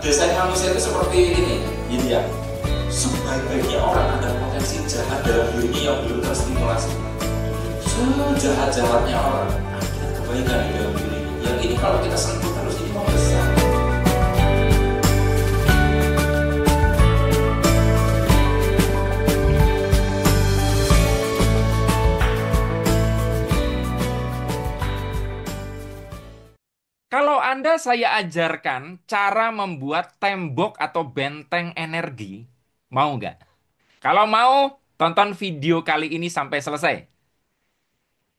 desain manusia itu seperti ini, gitu ya. Sebaik-baiknya orang ada potensi jahat dalam dirinya yang belum terstimulasi. Sejahat-jahatnya orang ada kebaikan di dalam dirinya. Yang ini kalau kita sentuh terus ini mau besar. Kalau Anda saya ajarkan cara membuat tembok atau benteng energi, mau nggak? Kalau mau, tonton video kali ini sampai selesai.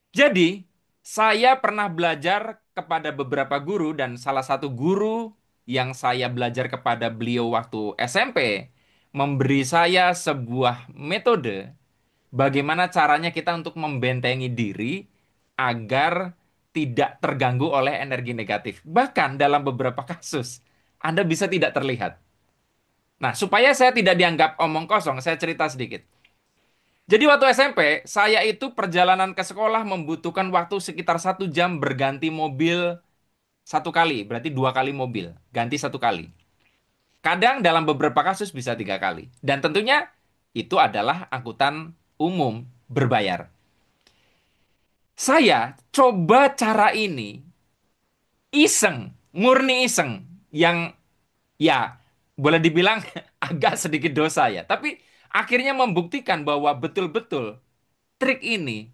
Jadi, saya pernah belajar kepada beberapa guru dan salah satu guru yang saya belajar kepada beliau waktu SMP memberi saya sebuah metode bagaimana caranya kita untuk membentengi diri agar tidak terganggu oleh energi negatif. Bahkan dalam beberapa kasus, Anda bisa tidak terlihat. Nah, supaya saya tidak dianggap omong kosong, saya cerita sedikit. Jadi waktu SMP, saya itu perjalanan ke sekolah membutuhkan waktu sekitar 1 jam berganti mobil satu kali, berarti 2 kali mobil, ganti 1 kali. Kadang dalam beberapa kasus bisa 3 kali. Dan tentunya itu adalah angkutan umum berbayar. Saya coba cara ini iseng, murni iseng, yang ya boleh dibilang agak sedikit dosa ya. Tapi akhirnya membuktikan bahwa betul-betul trik ini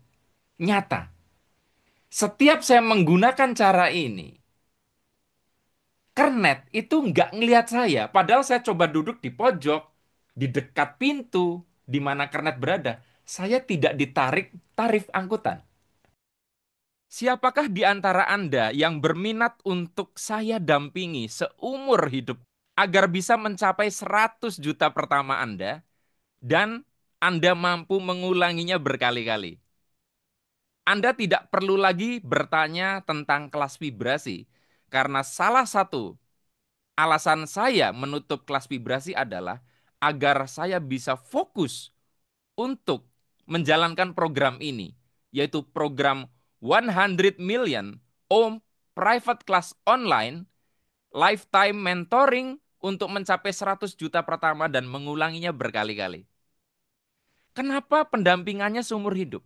nyata. Setiap saya menggunakan cara ini, kernet itu nggak ngelihat saya. Padahal saya coba duduk di pojok, di dekat pintu, di mana kernet berada. Saya tidak ditarik tarif angkutan. Siapakah di antara Anda yang berminat untuk saya dampingi seumur hidup agar bisa mencapai 100 juta pertama Anda dan Anda mampu mengulanginya berkali-kali? Anda tidak perlu lagi bertanya tentang kelas vibrasi, karena salah satu alasan saya menutup kelas vibrasi adalah agar saya bisa fokus untuk menjalankan program ini, yaitu program 100 Million Ohm Private Class Online Lifetime Mentoring untuk mencapai 100 juta pertama dan mengulanginya berkali-kali. Kenapa pendampingannya seumur hidup?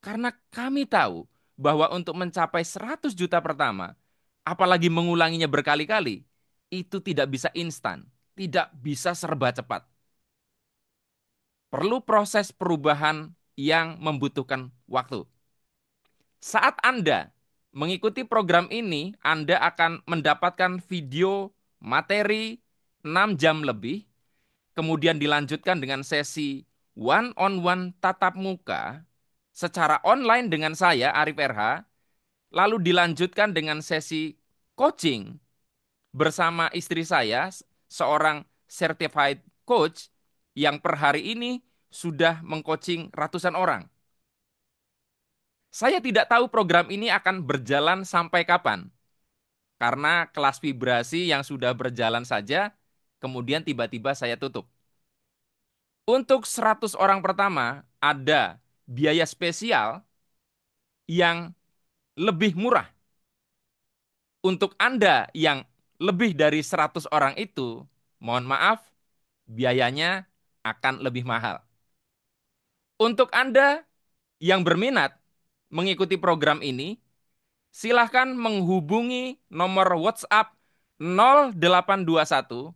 Karena kami tahu bahwa untuk mencapai 100 juta pertama, apalagi mengulanginya berkali-kali, itu tidak bisa instan, tidak bisa serba cepat. Perlu proses perubahan yang membutuhkan waktu. Saat Anda mengikuti program ini, Anda akan mendapatkan video materi 6 jam lebih, kemudian dilanjutkan dengan sesi one-on-one tatap muka secara online dengan saya, Arif RH, lalu dilanjutkan dengan sesi coaching bersama istri saya, seorang certified coach yang per hari ini sudah mengcoaching ratusan orang. Saya tidak tahu program ini akan berjalan sampai kapan, karena kelas vibrasi yang sudah berjalan saja, kemudian tiba-tiba saya tutup. Untuk 100 orang pertama, ada biaya spesial yang lebih murah. Untuk Anda yang lebih dari 100 orang itu, mohon maaf, biayanya akan lebih mahal. Untuk Anda yang berminat mengikuti program ini, silahkan menghubungi nomor WhatsApp 0821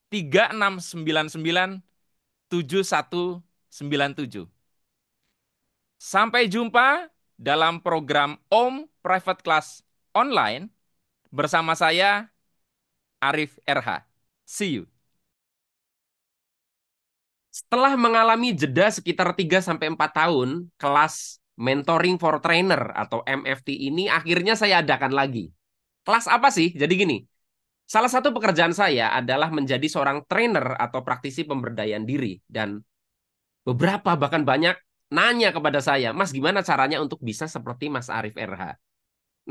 3699 7197. Sampai jumpa dalam program Om Private Class Online bersama saya, Arif RH. See you. Setelah mengalami jeda sekitar 3 sampai 4 tahun, kelas Mentoring for Trainer atau MFT ini akhirnya saya adakan lagi. Kelas apa sih? Jadi gini, salah satu pekerjaan saya adalah menjadi seorang trainer atau praktisi pemberdayaan diri. Dan beberapa bahkan banyak nanya kepada saya, Mas gimana caranya untuk bisa seperti Mas Arif RH?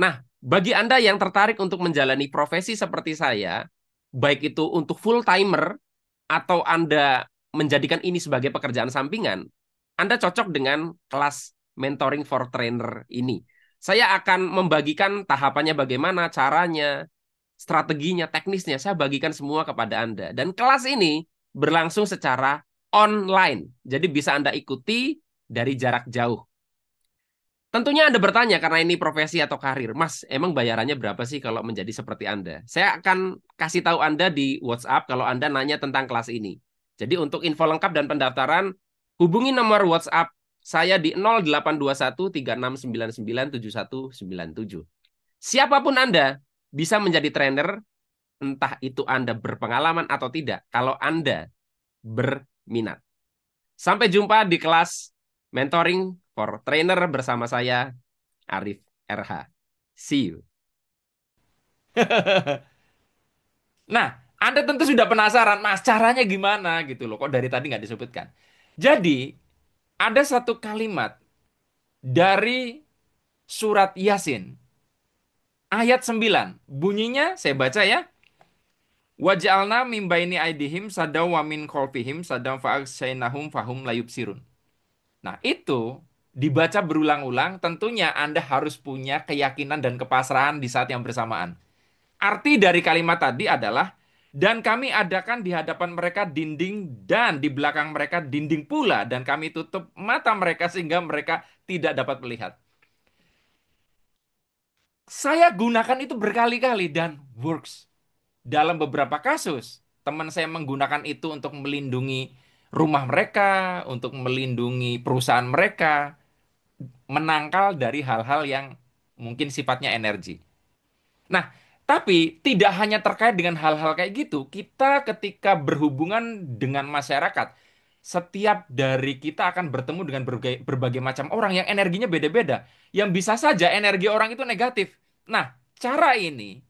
Nah, bagi Anda yang tertarik untuk menjalani profesi seperti saya, baik itu untuk full timer atau Anda menjadikan ini sebagai pekerjaan sampingan, Anda cocok dengan kelas Mentoring for Trainer ini. Saya akan membagikan tahapannya bagaimana, caranya, strateginya, teknisnya, saya bagikan semua kepada Anda. Dan kelas ini berlangsung secara online. Jadi bisa Anda ikuti dari jarak jauh. Tentunya Anda bertanya karena ini profesi atau karir. Mas, emang bayarannya berapa sih kalau menjadi seperti Anda? Saya akan kasih tahu Anda di WhatsApp kalau Anda nanya tentang kelas ini. Jadi untuk info lengkap dan pendaftaran, hubungi nomor WhatsApp saya di 082136997197. Siapapun Anda bisa menjadi trainer, entah itu Anda berpengalaman atau tidak, kalau Anda berminat. Sampai jumpa di kelas Mentoring for Trainer bersama saya, Arif RH. See you. Nah, Anda tentu sudah penasaran, Mas, caranya gimana gitu loh. Kok dari tadi nggak disebutkan? Jadi, ada satu kalimat dari surat Yasin, ayat 9. Bunyinya, saya baca ya. Waj'alna min baini aidihim sadaw wa min khalfihim sadaw fa'agsainahum fahum layubsirun. Nah, itu dibaca berulang-ulang, tentunya Anda harus punya keyakinan dan kepasrahan di saat yang bersamaan. Arti dari kalimat tadi adalah, dan kami adakan di hadapan mereka dinding dan di belakang mereka dinding pula, dan kami tutup mata mereka sehingga mereka tidak dapat melihat. Saya gunakan itu berkali-kali dan works. Dalam beberapa kasus, teman saya menggunakan itu untuk melindungi rumah mereka, untuk melindungi perusahaan mereka, menangkal dari hal-hal yang mungkin sifatnya energi. Nah, tapi tidak hanya terkait dengan hal-hal kayak gitu, kita ketika berhubungan dengan masyarakat, setiap dari kita akan bertemu dengan berbagai macam orang yang energinya beda-beda, yang bisa saja energi orang itu negatif. Nah, cara ini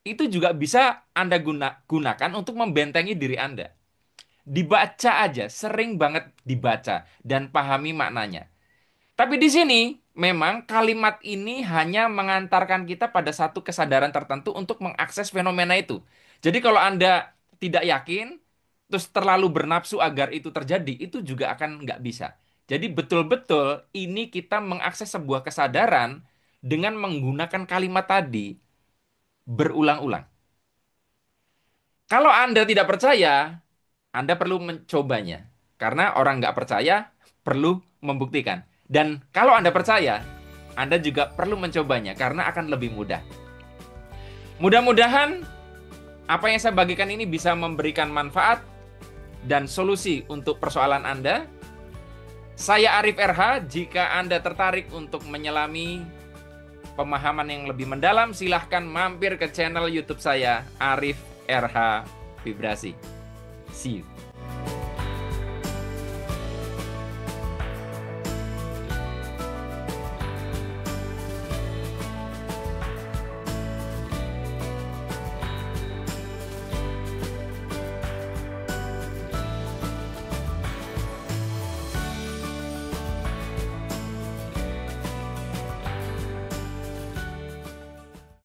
itu juga bisa Anda gunakan untuk membentengi diri Anda. Dibaca aja, sering banget dibaca dan pahami maknanya. Tapi di sini memang kalimat ini hanya mengantarkan kita pada satu kesadaran tertentu untuk mengakses fenomena itu. Jadi kalau Anda tidak yakin, terus terlalu bernafsu agar itu terjadi, itu juga akan nggak bisa. Jadi betul-betul ini kita mengakses sebuah kesadaran dengan menggunakan kalimat tadi berulang-ulang. Kalau Anda tidak percaya, Anda perlu mencobanya. Karena orang nggak percaya perlu membuktikan. Dan kalau Anda percaya, Anda juga perlu mencobanya karena akan lebih mudah. Mudah-mudahan apa yang saya bagikan ini bisa memberikan manfaat dan solusi untuk persoalan Anda. Saya Arif RH. Jika Anda tertarik untuk menyelami pemahaman yang lebih mendalam, silahkan mampir ke channel YouTube saya, Arif RH Vibrasi. See you.